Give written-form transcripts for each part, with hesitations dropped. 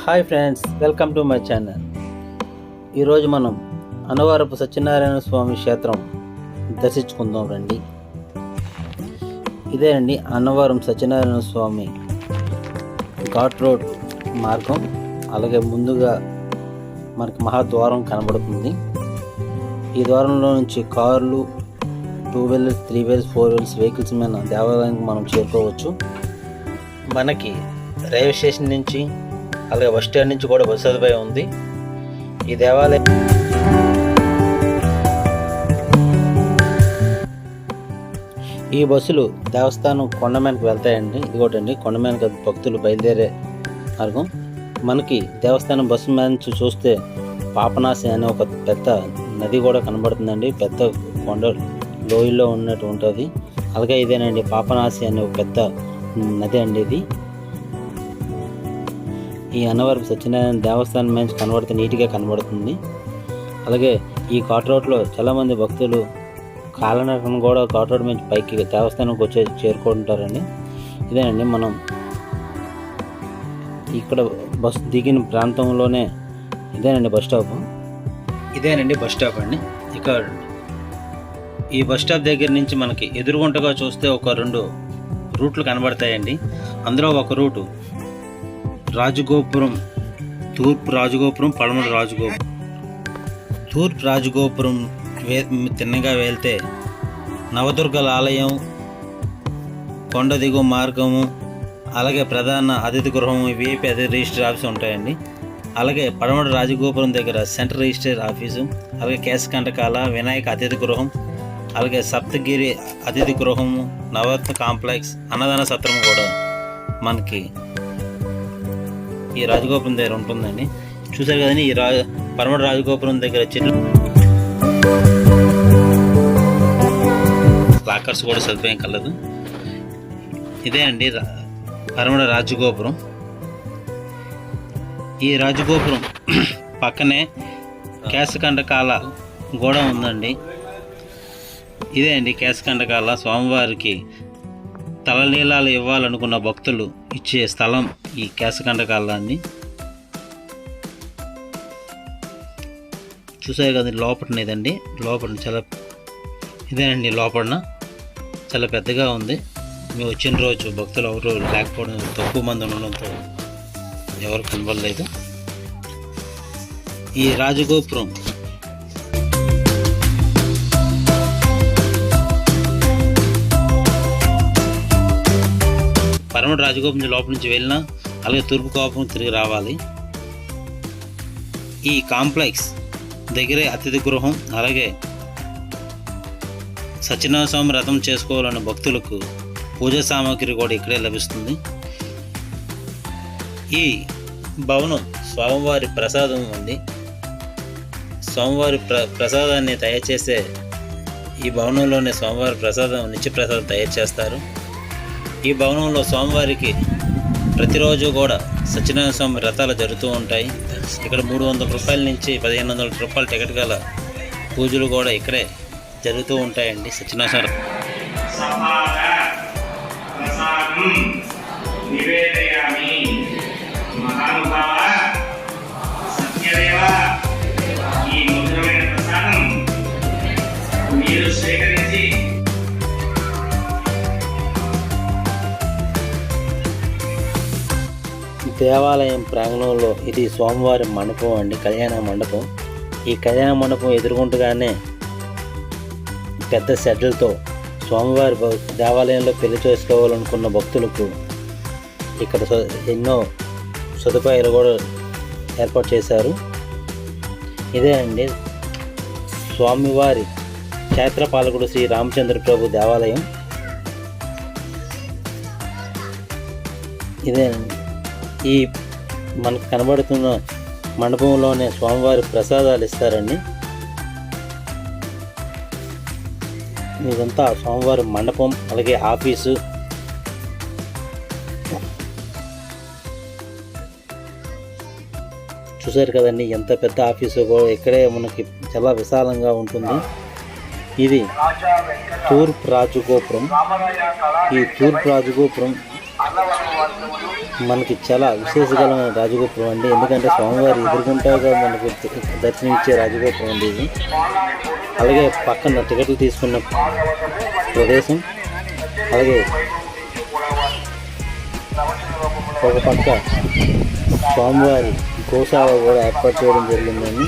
Hi friends, welcome to my channel. ఈరోజు మనం అన్నవరపు సత్యనారాయణ స్వామి క్షేత్రం దర్శించుకుందాం రండి. ఇదే అండి అన్నవరం సత్యనారాయణ స్వామి ఘాట్ రోడ్ మార్గం. అలాగే ముందుగా మనకి మహాద్వారం కనబడుతుంది. ఈ ద్వారంలో నుంచి కార్లు, 2 వీలర్స్, 3 వీలర్స్, 4 వీలర్స్ వెహికల్స్ మీద దేవాలయానికి మనం చేరుకోవచ్చు. మనకి రైల్వే స్టేషన్ నుంచి అలాగే బస్ స్టాండ్ నుంచి కూడా బస్సు సదుపాయం ఉంది. ఈ దేవాలయం ఈ బస్సులు దేవస్థానం కొండమీదకి వెళ్తాయండి. ఇదిగోటండి కొండమీదకి భక్తులు బయలుదేరే మార్గం. మనకి దేవస్థానం బస్సు మీద నుంచి చూస్తే పాపనాశి అనే ఒక పెద్ద నది కూడా కనబడుతుందండి. పెద్ద కొండ లోయలో ఉన్నట్టు ఉంటుంది. అలాగే ఇదేనండి పాపనాశి అనే ఒక పెద్ద నది అండి. ఇది ఈ అన్నవరపు సత్యనారాయణ దేవస్థానం నుంచి కనబడితే నీట్గా కనబడుతుంది. అలాగే ఈ ఘాట్ రోడ్లో చాలామంది భక్తులు కాలనడకను కూడా ఘాట్ రోడ్ నుంచి పైకి దేవస్థానంకి వచ్చి చేరుకుంటారండి. ఇదేనండి మనం ఇక్కడ బస్సు దిగిన ప్రాంతంలోనే ఇదేనండి బస్ స్టాప్. ఇదేనండి బస్ స్టాప్ అండి. ఇక్కడ ఈ బస్ స్టాప్ దగ్గర నుంచి మనకి ఎదురుగుంటగా చూస్తే ఒక 2 రూట్లు కనబడతాయండి. అందులో ఒక రూటు రాజగోపురం, తూర్పు రాజగోపురం, పడమర రాజగోపురం. తూర్పు రాజగోపురం తిన్నగా వెళ్తే నవదుర్గల ఆలయం, కొండ దిగువ మార్గము, అలాగే ప్రధాన అతిథి గృహం, విఐపి అతిథి రిజిస్టర్ ఆఫీసు ఉంటాయండి. అలాగే పడమర రాజగోపురం దగ్గర సెంట్రల్ రిజిస్టర్ ఆఫీసు, అలాగే కేశకంఠకాల, వినాయక అతిథి గృహం, అలాగే సప్తగిరి అతిథి గృహము, నవరత్న కాంప్లెక్స్, అన్నదాన సత్రం కూడా మనకి ఈ రాజగోపురం దగ్గర ఉంటుందండి. చూసారు కదండి ఈ పడమర రాజగోపురం దగ్గర చెట్లు లాకర్స్ కూడా సదుపాయం కలదు. ఇదే అండి పడమర రాజగోపురం. ఈ రాజగోపురం పక్కనే కేశకంఠకాల గోడ ఉందండి. ఇదే అండి కేశకంఠకాల. స్వామివారికి తలనీలాలు ఇవ్వాలనుకున్న భక్తులు ఇచ్చే స్థలం ఈ కేశకంఠకాలాన్ని. చూసారు కదండి లోపల ఇదండి. లోపల చాలా ఇదేనండి లోపల చాలా పెద్దగా ఉంది. మేము వచ్చిన రోజు భక్తులు ఎవరు లేకపోవడం, తక్కువ మంది ఉండడంతో ఎవరు కనబడలేదు. ఈ రాజగోపురం పడమర రాజగోపురం లోపల నుంచి వెళ్ళినా అలాగే తూర్పు గోపురం తిరిగి రావాలి. ఈ కాంప్లెక్స్ దగ్గరే అతిథి గృహం, అలాగే సత్యనారాయణ స్వామి వ్రతం చేసుకోవాలన్న భక్తులకు పూజా సామాగ్రి కూడా ఇక్కడే లభిస్తుంది. ఈ భవనం స్వామివారి ప్రసాదం ఉంది. స్వామివారి ప్రసాదాన్ని తయారు చేసే ఈ భవనంలోనే స్వామివారి ప్రసాదం, నిత్య ప్రసాదం తయారు చేస్తారు. ఈ భవనంలో స్వామివారికి ప్రతిరోజు కూడా సత్యనారాయణ స్వామి వ్రతాలు జరుగుతూ ఉంటాయి. ఇక్కడ 300 రూపాయల నుంచి 1500 రూపాయల టికెట్ గల పూజలు కూడా ఇక్కడే జరుగుతూ ఉంటాయండి. సత్యనారాయణ దేవాలయం ప్రాంగణంలో ఇది స్వామివారి మండపం అండి, కళ్యాణ మండపం. ఈ కళ్యాణ మండపం ఎదుర్కొంటూగానే పెద్ద షెడ్లతో స్వామివారి దేవాలయంలో పెళ్లి చేసుకోవాలనుకున్న భక్తులకు ఇక్కడ ఎన్నో సదుపాయాలు కూడా ఏర్పాటు చేశారు. ఇదే అండి స్వామివారి క్షేత్రపాలకుడు శ్రీ రామచంద్ర ప్రభు దేవాలయం. ఇదేనండి ఈ మనకు కనబడుతున్న మండపంలోనే స్వామివారి ప్రసాదాలు ఇస్తారండి. ఇదంతా స్వామివారి మండపం, అలాగే ఆఫీసు. చూసారు కదండి ఎంత పెద్ద ఆఫీసు కూడా ఇక్కడే మనకి చాలా విశాలంగా ఉంటుంది. ఇది తూర్పు రాజగోపురం. ఈ తూర్పు రాజగోపురం మనకి చాలా విశేషకరమైన రాజగోపురం అండి. ఎందుకంటే స్వామివారి ఎదుర్కొంటాగా మనకు దర్శనమిచ్చే రాజగోపురం అండి ఇది. అలాగే పక్కన టికెట్లు తీసుకున్న ప్రదేశం, అలాగే ఒక పక్క స్వామివారి గోశాల కూడా ఏర్పాటు చేయడం జరిగిందండి.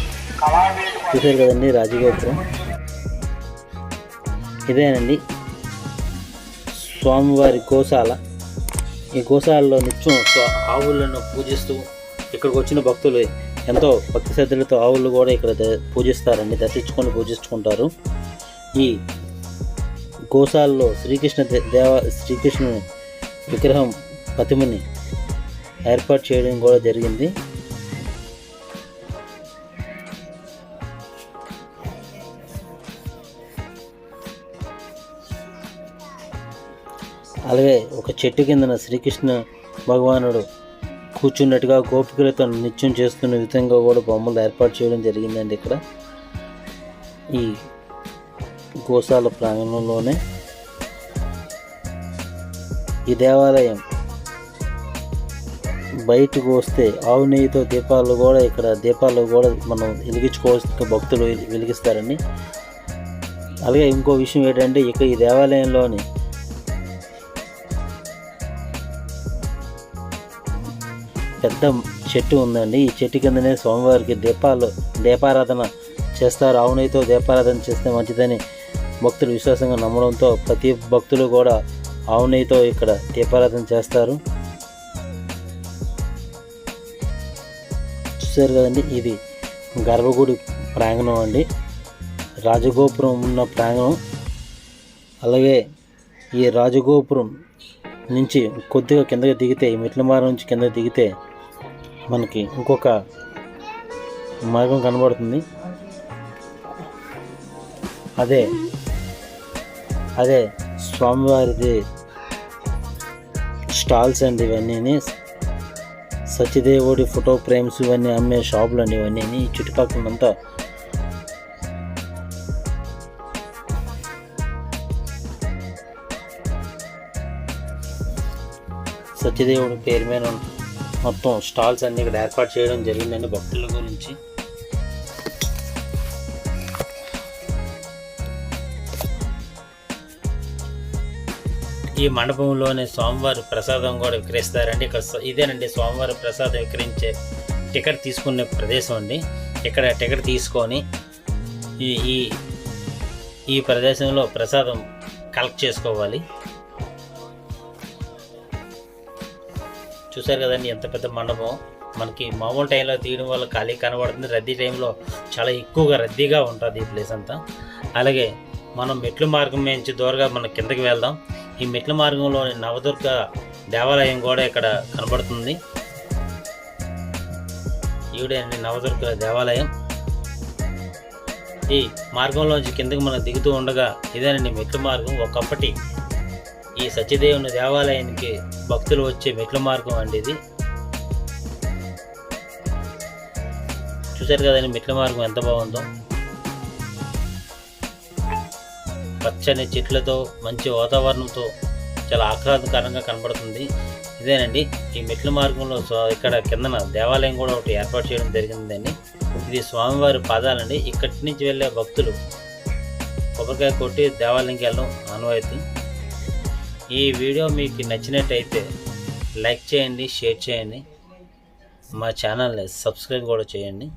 చూశారు కదండి రాజగోపురం. ఇదేనండి స్వామివారి గోశాల. ఈ గోశాలలో నిత్యం ఆవులను పూజిస్తూ ఇక్కడికి వచ్చిన భక్తులు ఎంతో భక్తి శ్రద్ధలతో ఆవులు కూడా ఇక్కడ పూజిస్తారండి, దర్శించుకొని పూజించుకుంటారు. ఈ గోశాలలో శ్రీకృష్ణుని విగ్రహం ప్రతిమని ఏర్పాటు చేయడం కూడా జరిగింది. అలాగే ఒక చెట్టు కిందన శ్రీకృష్ణ భగవానుడు కూర్చున్నట్టుగా గోపికలతో నిత్యం చేస్తున్న విధంగా కూడా బొమ్మలు ఏర్పాటు చేయడం జరిగిందండి. ఇక్కడ ఈ గోశాల ప్రాంగణంలోనే ఈ దేవాలయం బయటకు వస్తే ఆవు నెయ్యితో దీపాలు కూడా మనం వెలిగించుకోవాల్సిన భక్తులు వెలిగిస్తారండి. అలాగే ఇంకో విషయం ఏంటంటే ఇక ఈ దేవాలయంలోని పెద్ద చెట్టు ఉందండి. ఈ చెట్టు కిందనే స్వామివారికి దీపారాధన చేస్తారు. ఆవు నెయ్యితో దీపారాధన చేస్తే మంచిదని భక్తులు విశ్వాసంగా నమ్మడంతో ప్రతి భక్తులు కూడా ఆవు నెయ్యితో ఇక్కడ దీపారాధన చేస్తారు. చూసారు కదండి, ఇది గర్భగుడి ప్రాంగణం అండి, రాజగోపురం ఉన్న ప్రాంగణం. అలాగే ఈ రాజగోపురం నుంచి కొద్దిగా కిందకి దిగితే, ఈ మెట్ల మార్గం నుంచి కిందకి దిగితే మనకి ఇంకొక మార్గం కనబడుతుంది. అదే స్వామివారిది స్టాల్స్ అండి. ఇవన్నీ సత్యదేవుడి ఫోటో ఫ్రేమ్స్ ఇవన్నీ అమ్మే షాపులు అండి. ఇవన్నీ చుట్టుపక్కలంతా సత్యదేవుడి పేరు మీద మొత్తం స్టాల్స్ అన్ని ఇక్కడ ఏర్పాటు చేయడం జరిగిందండి భక్తుల గురించి. ఈ మండపంలోనే స్వామివారి ప్రసాదం కూడా విక్రయిస్తారండి. ఇక్కడ ఇదేనండి స్వామివారి ప్రసాదం విక్రయించే టికెట్ తీసుకునే ప్రదేశం అండి. ఇక్కడ టికెట్ తీసుకొని ఈ ప్రదేశంలో ప్రసాదం కలెక్ట్ చేసుకోవాలి. చూసారు కదండి ఎంత పెద్ద మండపం. మనకి మామూలు టైంలో తీయడం వల్ల ఖాళీ కనబడుతుంది, రద్దీ టైంలో చాలా ఎక్కువగా రద్దీగా ఉంటుంది ఈ ప్లేస్ అంతా. అలాగే మనం మెట్ల మార్గం నుంచి దూరంగా మనం కిందకి వెళ్దాం. ఈ మెట్ల మార్గంలోని నవదుర్గ దేవాలయం కూడా ఇక్కడ కనబడుతుంది. ఈవిడేనండి నవదుర్గ దేవాలయం. ఈ మార్గంలోంచి కిందకి మనం దిగుతూ ఉండగా ఇదేనండి మెట్ల మార్గం. ఒకప్పటి ఈ సత్యదేవుని దేవాలయానికి భక్తులు వచ్చే మెట్ల మార్గం అండి ఇది. చూసారు కదండి మెట్ల మార్గం ఎంత బాగుందో. పచ్చని చెట్లతో మంచి వాతావరణంతో చాలా ఆహ్లాదకరంగా కనబడుతుంది. ఇదేనండి ఈ మెట్ల మార్గంలో ఇక్కడ కిందన దేవాలయం కూడా ఒకటి ఏర్పాటు చేయడం జరిగిందండి. ఇది స్వామివారి పాదాలండి. ఇక్కడి నుంచి వెళ్ళే భక్తులు కొబ్బరికాయ కొట్టి దేవాలయంకి వెళ్ళడం ఆనవాయితీ. ఈ వీడియో మీకు నచ్చినట్టయితే లైక్ చేయండి, షేర్ చేయండి, మా ఛానల్ని సబ్స్క్రైబ్ కూడా చేయండి.